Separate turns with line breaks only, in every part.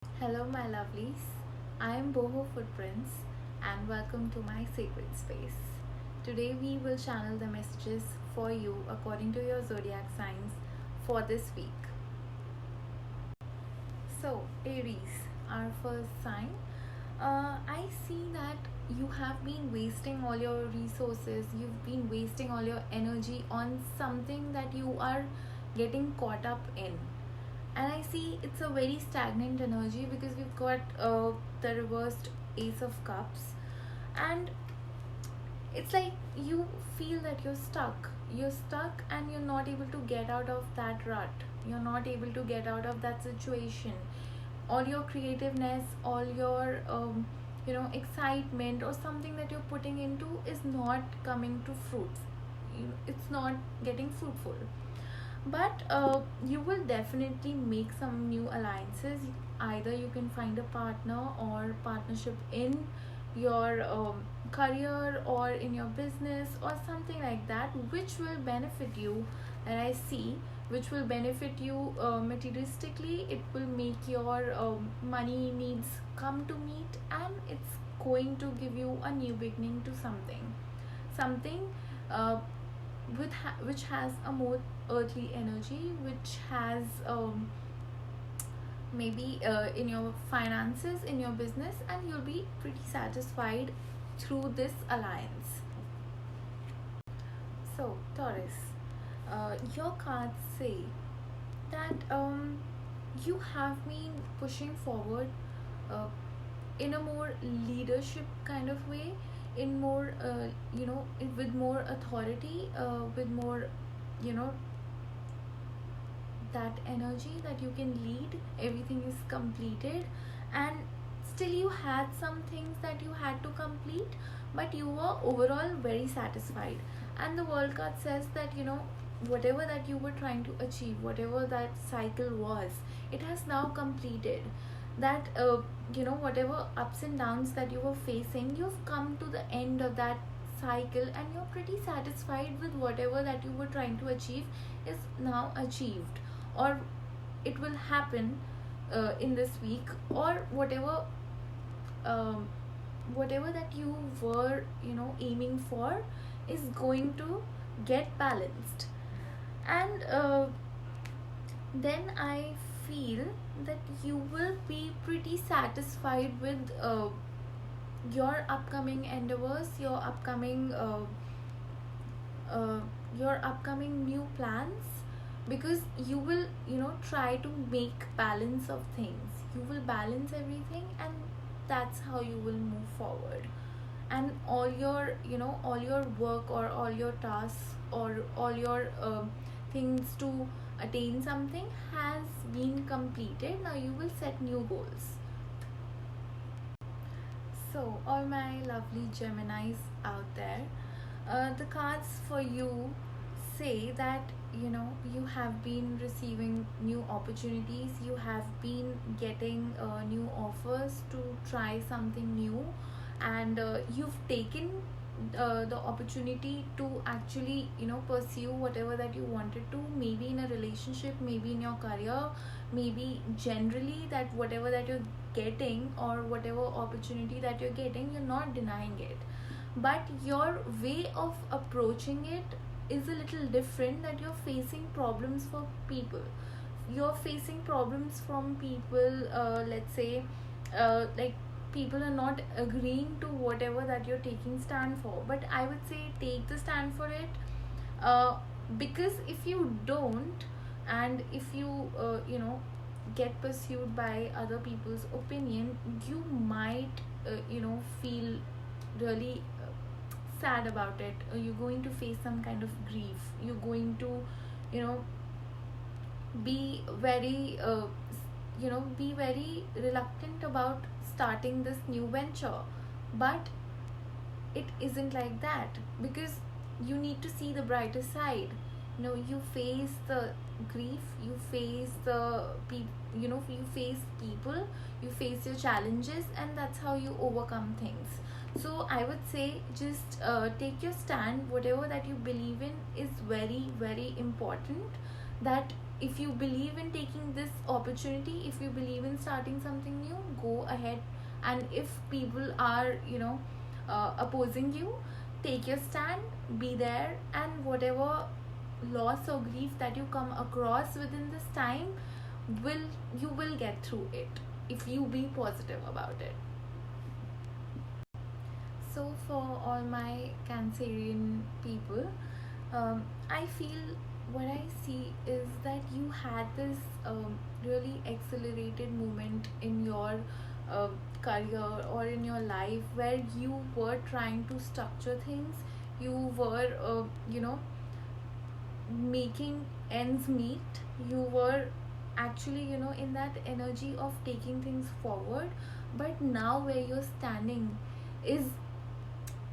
Hello, my lovelies. I am Boho Footprints, and welcome to my sacred space. Today, we will channel the messages for you according to your zodiac signs for this week. So, Aries, our first sign. I see that you have been wasting all your resources, you've been wasting all your energy on something that you are getting caught up in. And I see it's a very stagnant energy because we've got the reversed Ace of Cups, and it's like you feel that you're stuck and you're not able to get out of that rut, you're not able to get out of that situation. All your creativeness, all your excitement or something that you're putting into is not coming to fruit. It's not getting fruitful, but you will definitely make some new alliances. Either you can find a partner or partnership in your career or in your business or something like that, which will benefit you. And I see, which will benefit you materialistically. It will make your money needs come to meet, and it's going to give you a new beginning to something uh, which has a more earthly energy, which has maybe in your finances, in your business, and you'll be pretty satisfied through this alliance. So, Taurus, your cards say that you have been pushing forward uh, in a more leadership kind of way, in more with more authority, with more you know that energy that you can lead. Everything is completed, and still you had some things that you had to complete, but you were overall very satisfied. And the world card says that whatever that you were trying to achieve, whatever that cycle was, it has now completed. That whatever ups and downs that you were facing, you've come to the end of that cycle, and you're pretty satisfied with whatever that you were trying to achieve is now achieved, or it will happen in this week, or um, whatever that you were aiming for is going to get balanced. And then I feel that you will be pretty satisfied with your upcoming endeavors, uh, your upcoming new plans, because you will try to make balance of things. You will balance everything, and that's how you will move forward. And all your work, or all your tasks, or all your things to attain something has been completed. Now you will set new goals. So, all my lovely Geminis out there, the cards for you say that you have been receiving new opportunities, you have been getting new offers to try something new, and you've taken the opportunity to actually pursue whatever that you wanted to, maybe in a relationship, maybe in your career, maybe generally, that whatever that you're getting, or whatever opportunity that you're getting, you're not denying it, but your way of approaching it is a little different. That you're facing problems for people, you're facing problems from people, let's say, like, people are not agreeing to whatever that you're taking stand for. But I would say, take the stand for it, uh, because if you don't, and if you get pursued by other people's opinion, you might feel really sad about it. You're going to face some kind of grief, you're going to you know be very be very reluctant about starting this new venture. But it isn't like that, because you need to see the brighter side. You face the grief, you face you face people, you face your challenges, and that's how you overcome things. So I would say, just take your stand. Whatever that you believe in is very, very important. That if you believe in taking this opportunity, if you believe in starting something new, go ahead. And if people are, opposing you, take your stand, be there, and whatever loss or grief that you come across within this time, will you will get through it if you be positive about it. So for all my Cancerian people, I feel, what I see is that you had this really accelerated moment in your uh, career or in your life where you were trying to structure things. You were, making ends meet. You were actually, in that energy of taking things forward. But now where you're standing is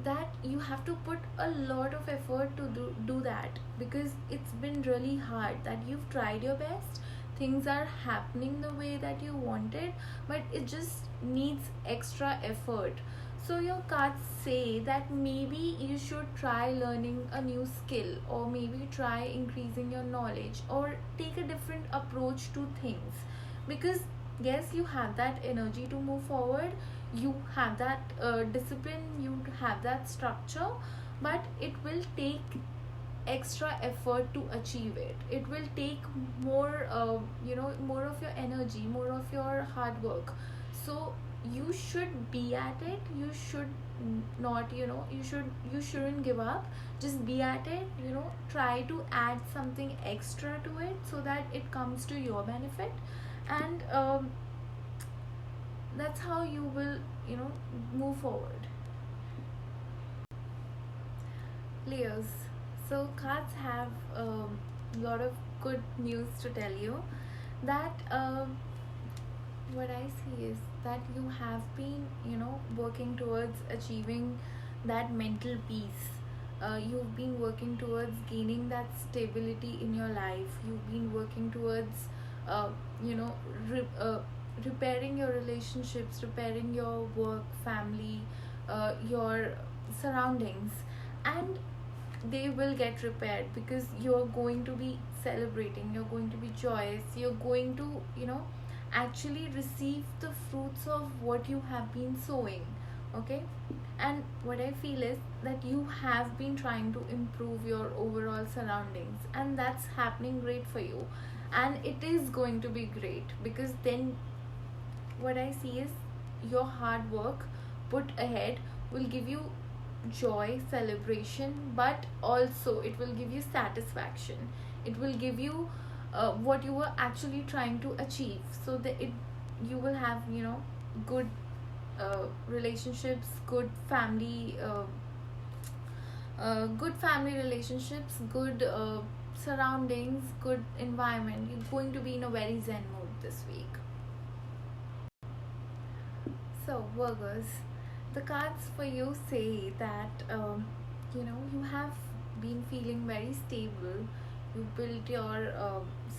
that you have to put a lot of effort to do that, because it's been really hard. That you've tried your best, things are happening the way that you wanted, but it just needs extra effort. So your cards say that maybe you should try learning a new skill, or maybe try increasing your knowledge, or take a different approach to things. Because yes, you have that energy to move forward, you have that discipline, you have that structure, but it will take extra effort to achieve it. It will take more, more of your energy, more of your hard work. So you should be at it. You should not, you shouldn't give up. Just be at it. Try to add something extra to it so that it comes to your benefit. And that's how you will, move forward. Leos. So cards have a lot of good news to tell you. That what I see is that you have been, working towards achieving that mental peace. You've been working towards gaining that stability in your life. You've been working towards, uh, you know, re- uh, repairing your relationships, repairing your work, family, your surroundings, and they will get repaired because you're going to be celebrating, you're going to be joyous, you're going to, actually receive the fruits of what you have been sowing. Okay. And what I feel is that you have been trying to improve your overall surroundings, and that's happening great for you. And it is going to be great, because then what I see is your hard work put ahead will give you joy, celebration, but also it will give you satisfaction. It will give you what you were actually trying to achieve, so that you will have, good relationships, good family relationships, good surroundings, good environment. You're going to be in a very zen mood this week. So, Virgos, the cards for you say that, you have been feeling very stable. You built your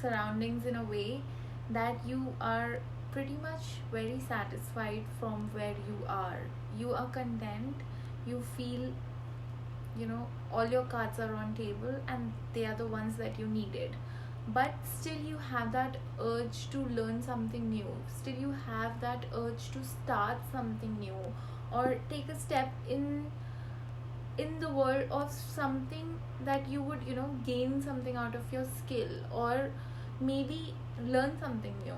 surroundings in a way that you are pretty much very satisfied from where you are. You are content. You feel, all your cards are on table and they are the ones that you needed. But still you have that urge to learn something new. Still you have that urge to start something new, or take a step in the world of something that you would, gain something out of your skill, or maybe learn something new.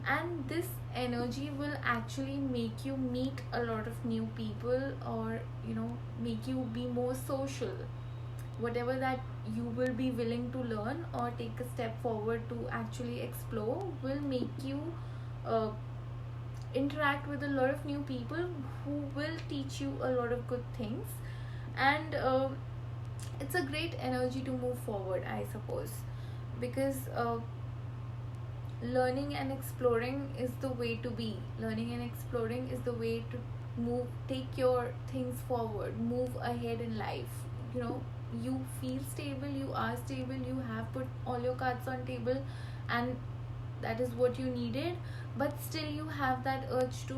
And this energy will actually make you meet a lot of new people, or, make you be more social. Whatever that you will be willing to learn or take a step forward to actually explore will make you uh, interact with a lot of new people who will teach you a lot of good things. And it's a great energy to move forward, I suppose, because learning and exploring is the way to be. Learning and exploring is the way to move, take your things forward, move ahead in life. You feel stable, you are stable, you have put all your cards on table, and that is what you needed. But still you have that urge to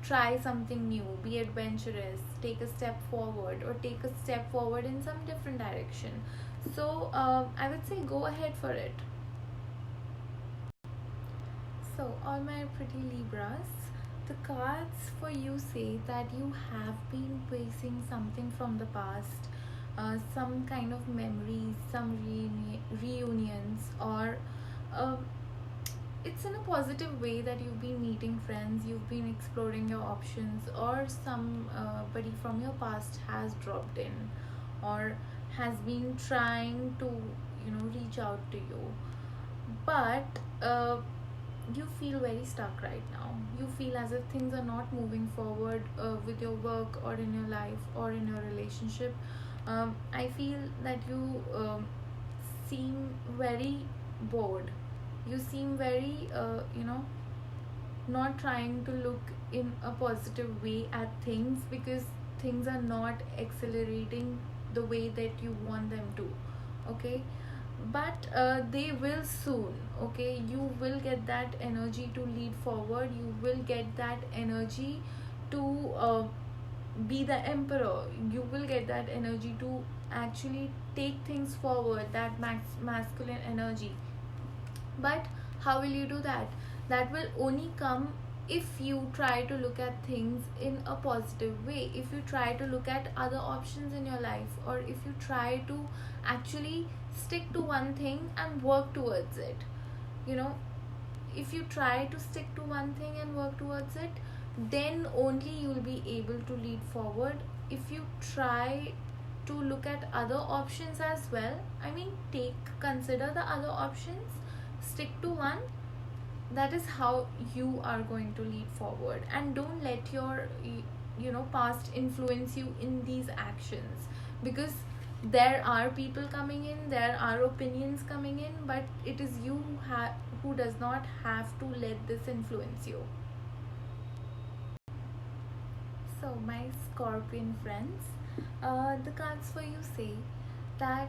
try something new, be adventurous, take a step forward, or take a step forward in some different direction. So I would say go ahead for it. So, all my pretty Libras, the cards for you say that you have been facing something from the past, some kind of memories, some reunions, or uh, it's in a positive way that you've been meeting friends, you've been exploring your options, or somebody from your past has dropped in, or has been trying to, reach out to you. But you feel very stuck right now. You feel as if things are not moving forward with your work or in your life or in your relationship. I feel that you seem very bored. You seem very, not trying to look in a positive way at things because things are not accelerating the way that you want them to. Okay, but they will soon. Okay, you will get that energy to lead forward, you will get that energy to be the emperor, you will get that energy to actually take things forward, that masculine energy. But how will you do that? That will only come if you try to look at things in a positive way, if you try to look at other options in your life, or if you try to actually stick to one thing and work towards it. You know, if you try to stick to one thing and work towards it, then only you will be able to lead forward. If you try to look at other options as well, I mean, consider the other options, stick to one, that is how you are going to lead forward. And don't let your past influence you in these actions, because there are people coming in, there are opinions coming in, but it is you who does not have to let this influence you. So, my Scorpion friends, the cards for you say that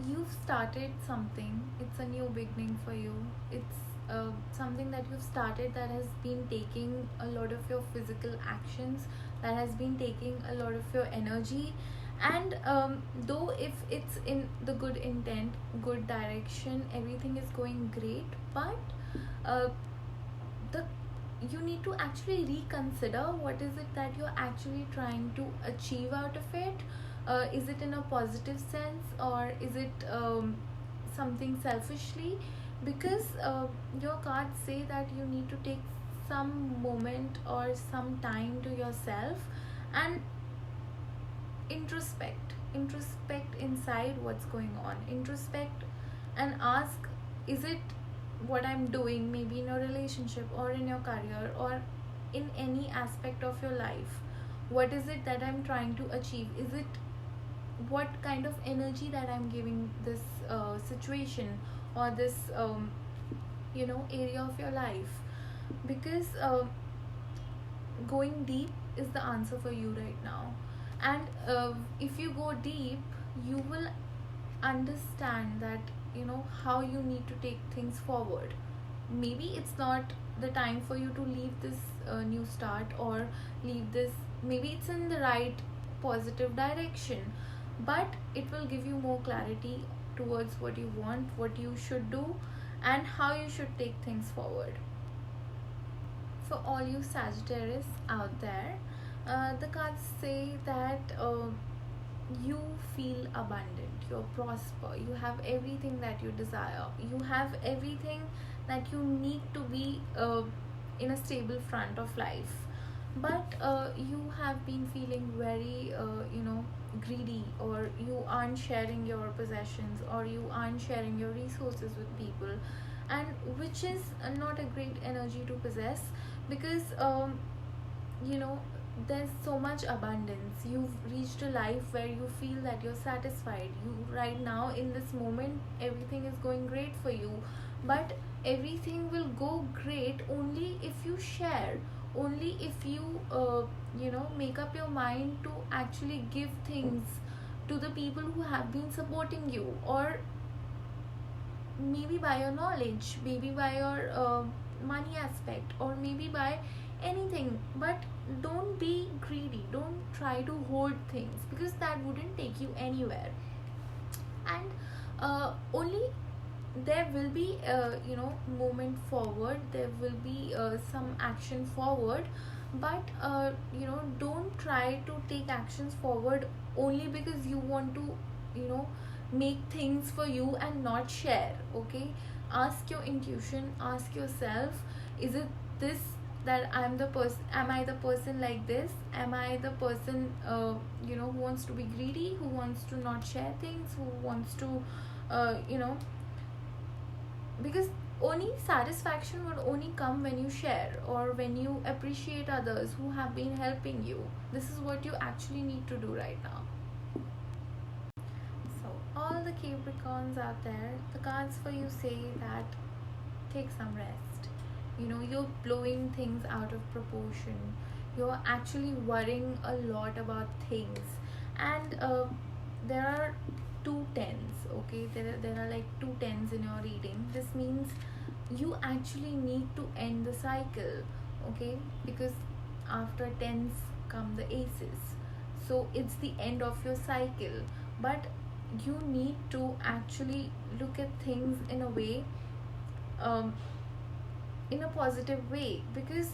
you've started something, it's a new beginning for you. It's something that you've started that has been taking a lot of your physical actions, that has been taking a lot of your energy. And though if it's in the good intent, good direction, everything is going great, but uh, the you need to actually reconsider what is it that you're actually trying to achieve out of it. Is it in a positive sense, or is it something selfishly? Because your cards say that you need to take some moment or some time to yourself and introspect inside what's going on, introspect and ask, is it what I'm doing, maybe in a relationship or in your career or in any aspect of your life, what is it that I'm trying to achieve? Is it what kind of energy that I'm giving this situation or this area of your life? Because going deep is the answer for you right now. And if you go deep, you will understand that how you need to take things forward. Maybe it's not the time for you to leave this new start, or leave this, maybe it's in the right positive direction, but it will give you more clarity towards what you want, what you should do, and how you should take things forward. For all you Sagittarius out there, the cards say that you feel abundant, you're prosper, you have everything that you desire, you have everything that you need to be in a stable front of life. But you have been feeling very greedy, or you aren't sharing your possessions, or you aren't sharing your resources with people, and which is not a great energy to possess. Because you know there's so much abundance, you've reached a life where you feel that you're satisfied, you right now in this moment everything is going great for you. But everything will go great only if you share, only if you make up your mind to actually give things to the people who have been supporting you, or maybe by your knowledge, maybe by your money aspect, or maybe by anything. But don't be greedy, don't try to hold things, because that wouldn't take you anywhere. And only there will be movement forward, there will be some action forward, but don't try to take actions forward only because you want to you know make things for you and not share. Okay, ask your intuition, ask yourself, is it this, that am I the person like this, am I the person who wants to be greedy, who wants to not share things, who wants to you know because only satisfaction would only come when you share or when you appreciate others who have been helping you. This is what you actually need to do right now. So all the Capricorns out there, the cards for you say that take some rest. You're blowing things out of proportion, you're actually worrying a lot about things, and there are two tens. Okay, there are like two tens in your reading. This means you actually need to end the cycle. Okay, because after tens come the aces, so it's the end of your cycle. But you need to actually look at things in a way, um, in a positive way, because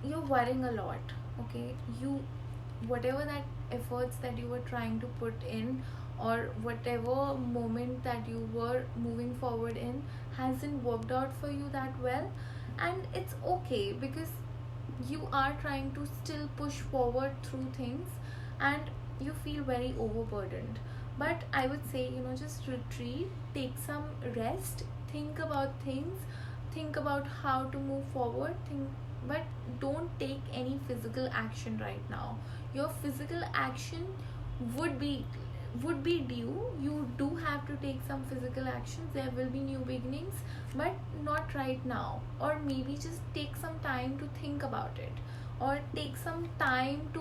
you're worrying a lot. Okay, you whatever that efforts that you were trying to put in, or whatever moment that you were moving forward in hasn't worked out for you that well, and it's okay because you are trying to still push forward through things, and you feel very overburdened. But I would say, just retreat, take some rest, think about things, think about how to move forward, think, but don't take any physical action right now. Your physical action would be due. You do have to take some physical actions, there will be new beginnings, but not right now. Or maybe just take some time to think about it, or take some time to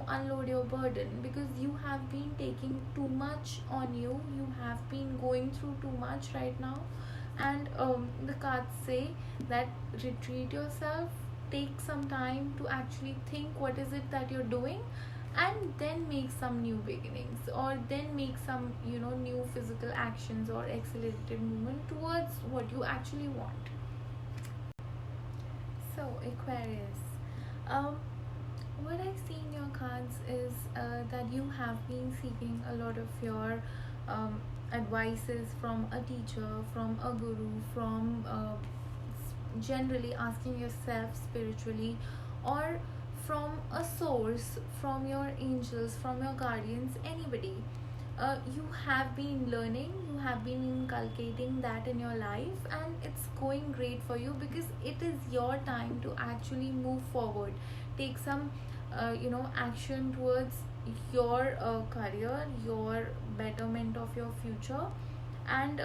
unload your burden, because you have been taking too much on you, you have been going through too much right now. And the cards say that retreat yourself, take some time to actually think what is it that you're doing, and then make some new beginnings, or then make some new physical actions or accelerated movement towards what you actually want. So Aquarius, um what I see in your cards is that you have been seeking a lot of your advices from a teacher, from a guru, from generally asking yourself spiritually, or from a source, from your angels, from your guardians, anybody. You have been learning, you have been inculcating that in your life, and it's going great for you because it is your time to actually move forward. Take some action towards your career, your betterment of your future, and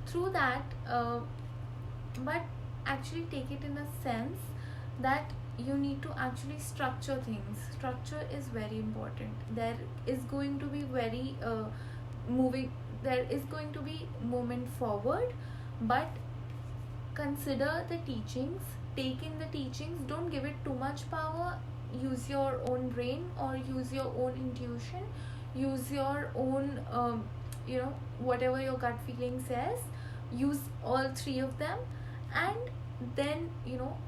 through that, but actually take it in a sense that you need to actually structure things. Structure is very important. There is going to be very moving there is going to be movement forward, but consider the teachings, take in the teachings, don't give it too much power. Use your own brain, or use your own intuition, use your own whatever your gut feeling says. Use all three of them, and then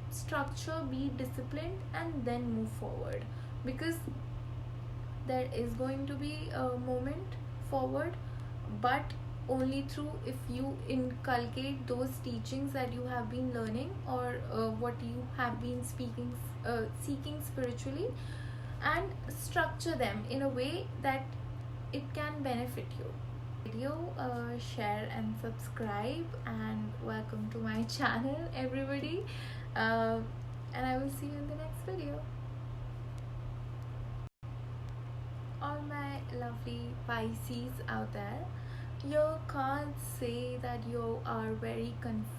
structure, be disciplined, and then move forward, because there is going to be a moment forward, but only through if you inculcate those teachings that you have been learning, or what you have been seeking spiritually, and structure them in a way that it can benefit you. Video, share and subscribe, and welcome to my channel, everybody. uh, and I will see you in the next video. All my lovely Pisces out there, your cards say that you are very confused.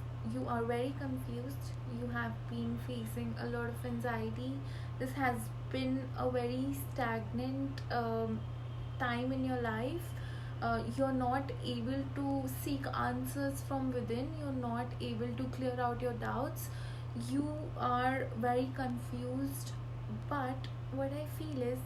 You have been facing a lot of anxiety. This has been a very stagnant time in your life. You're not able to seek answers from within, you're not able to clear out your doubts, you are very confused. But what I feel is,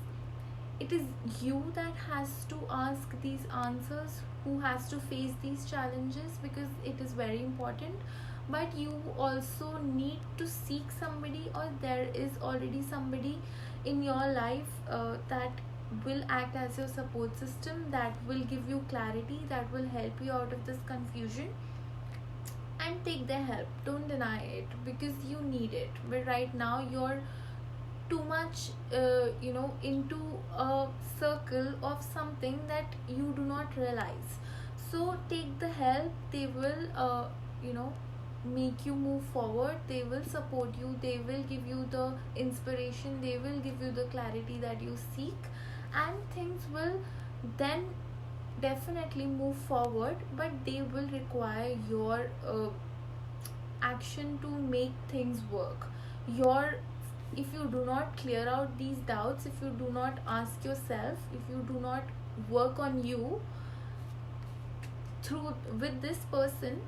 it is you that has to ask these answers, who has to face these challenges, because it is very important. But you also need to seek somebody, or there is already somebody in your life that will act as your support system, that will give you clarity, that will help you out of this confusion. And take their help, don't deny it, because you need it. But right now you're too much into a circle of something that you do not realize. So take the help, they will you know make you move forward, they will support you, they will give you the inspiration, they will give you the clarity that you seek, and things will then definitely move forward. But they will require your action to make things work. Your If you do not clear out these doubts, if you do not ask yourself, if you do not work on you through with this person,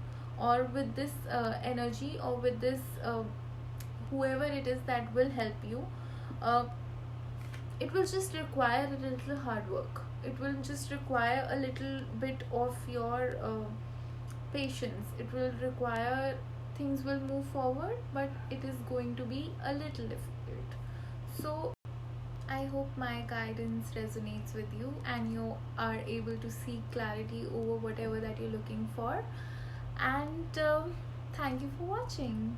or with this energy, or with this whoever it is that will help you, uh, it will just require a little hard work, it will just require a little bit of your patience, it will require, things will move forward, but it is going to be a little difficult. So I hope my guidance resonates with you, and you are able to seek clarity over whatever that you're looking for. And thank you for watching.